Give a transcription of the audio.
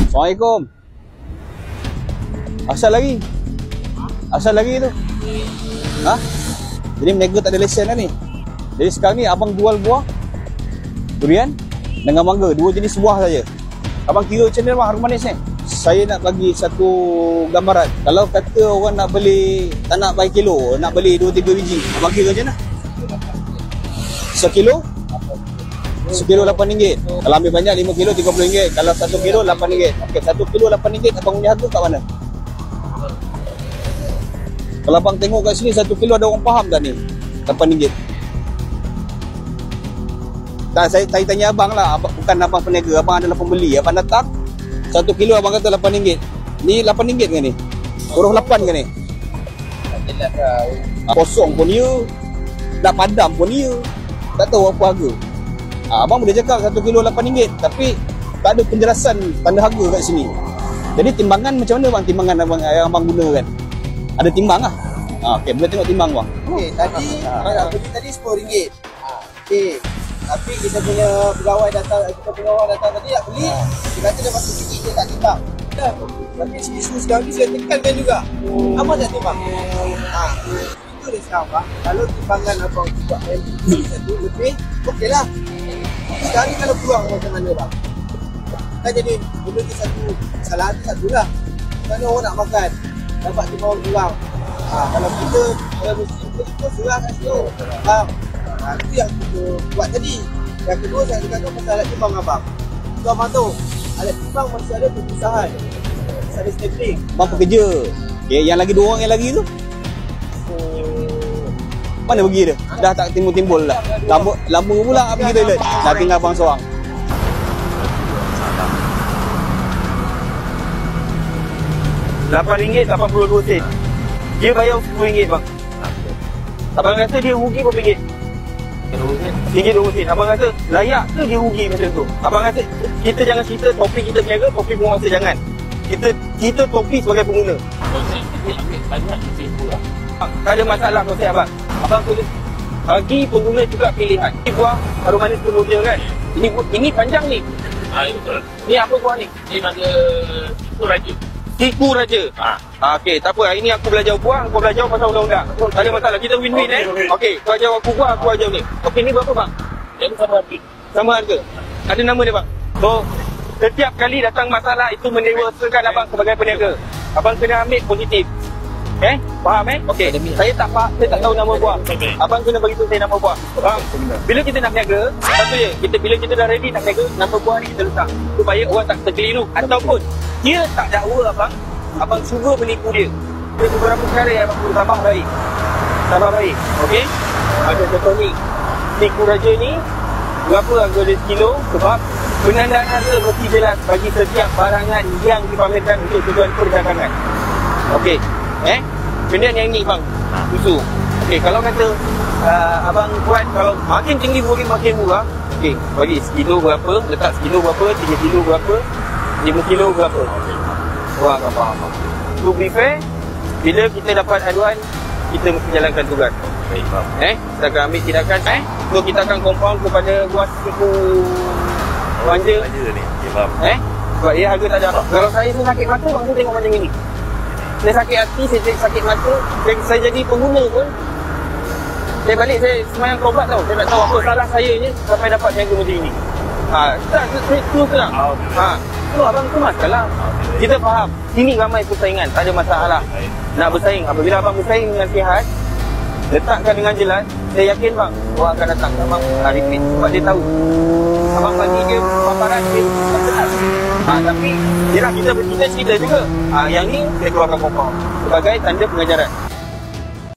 Assalamualaikum. Asal lagi? Asal lagi tu? Ha? Jadi mereka tak ada lesen dah ni. Jadi sekarang ni abang jual buah durian dengan mangga, dua jenis buah saja. Abang kira macam mana bang harga manis ni? Saya nak bagi satu gambaran. Kalau kata orang nak beli, tak nak bayar kilo, nak beli 2-3 biji, abang kira macam mana? Sekilo? Sekilo RM8. Kalau ambil banyak 5 kilo RM30. Kalau 1 kilo RM8. Okey, 1 kilo RM8 abang punya harga kat mana? Kalau abang tengok kat sini 1 kilo ada orang faham tak ni? RM8. Tak, saya tanya abang lah, bukan abang peniaga, abang adalah pembeli. Abang datang 1 kilo abang kata RM8. Ni RM8 ke ni? Huruf 8 ke ni? Kosong pun dia, nak padam pun dia, tak tahu apa harga. Abang boleh cakap 1 kilo RM8, tapi tak ada penjelasan tanda harga kat sini. Jadi timbangan macam mana bang? Timbangan yang abang gunakan? Ada timbang lah. Okey, boleh tengok timbang bang. Okey, tadi tadi RM10. Okey. Tapi kita punya pegawai datang tadi nak beli, dia kata dia masih tinggi, dia tak timbang. Dah. Tapi isu sekarang ni saya tekankan juga. Apa tak timbang? Itu dia sekarang bang. Kalau timbangan abang buat satu lebih, okeylah. Sekarang ni kalau peluang macam mana bang? Kan jadi benda tu satu, kesalahan tu satu lah. Mana orang nak makan, dapat timbang pulang. Kalau kita mesti kita serah kat situ. Itu yang kita buat tadi. Yang kedua saya cakap pasal alat timbang abang. Tu abang tahu, alat timbang masih ada perpisahan. Masih ada stapling. Abang pekerja. Okay, yang lagi 2 orang yang lagi tu? Mana pergi dia? Dah tak timbul-timbul lah. Lama pula pergi toilet. Dah tinggal abang seorang. RM8.82. Dia bayar RM10 bang. Abang rasa dia rugi berapa ringgit? RM2. Abang rasa layak ke dia rugi macam tu? Abang rasa kita jangan cerita topi kita berniaga, topi penguasa jangan. Kita topi sebagai pengguna. Tak ada masalah konsep abang. Abang boleh bagi pengguna juga pilihan. Ini buah harum manis Semboja kan? Ini panjang ni. Betul. Ni apa buah ni? Ini mangga Tiku Raja. Tiku Raja. Okey, tak apa. Hari ni aku belajar buah, kau belajar pasal undang-undang. Tak ada masalah. Kita win-win Okey, kau ajar aku buah, aku ajar ni. Okey, ni berapa bang? Yang sama harga. Sama harga. Ada nama dia bang. So, setiap kali datang masalah itu mendewasakan abang sebagai peniaga. Abang kena ambil positif. Faham Okey. Saya tak tahu nama buah. Abang kena bagi tahu saya nama buah. Faham? Bila kita nak berniaga, satu je. Bila kita dah ready nak berniaga, nama buah ni kita letak supaya orang tak terkeliru ataupun dia tak dakwa abang cuba menipu dia. Ada beberapa perkara yang abang perlu tambah baik. Okey? Ada contoh ni. Tiku Raja ni berapa harga dia sekilo? Sebab penandaan harga mesti jelas bagi setiap barangan yang dipamerkan untuk tujuan perdagangan. Okey. Kemudian yang ni bang, susu. Okey, kalau kata abang buat, kalau makin tinggi makin murah. Okey, bagi sekilo berapa, letak sekilo berapa, 3 kilo berapa, 5 kilo berapa. Orang akan faham. To be fair, bila kita dapat aduan, kita mesti jalankan tugas. Kita akan ambil tindakan. So kita akan compound kepada buat tipu manja ni. Faham. Sebab dia harga tak ada. Kalau saya tu sakit mata, bang tu tengok macam ini. Saya sakit hati, saya sakit mata, saya jadi pengguna pun. Saya balik, saya semayang taubat tau. Saya tak tahu apa salah saya je sampai dapat niaga macam ini. Tu lah. Tu abang tu masalah. Kita faham, sini ramai persaingan, tak ada masalah. Nak bersaing, apabila abang bersaing dengan sihat, letakkan dengan jelas, saya yakin bang, orang akan datang ke abang repeat. Sebab dia tahu abang bagi dia paparan dia tak jelas. Tapi yelah, kita cerita juga. Yang ni saya keluarkan kompon sebagai tanda pengajaran.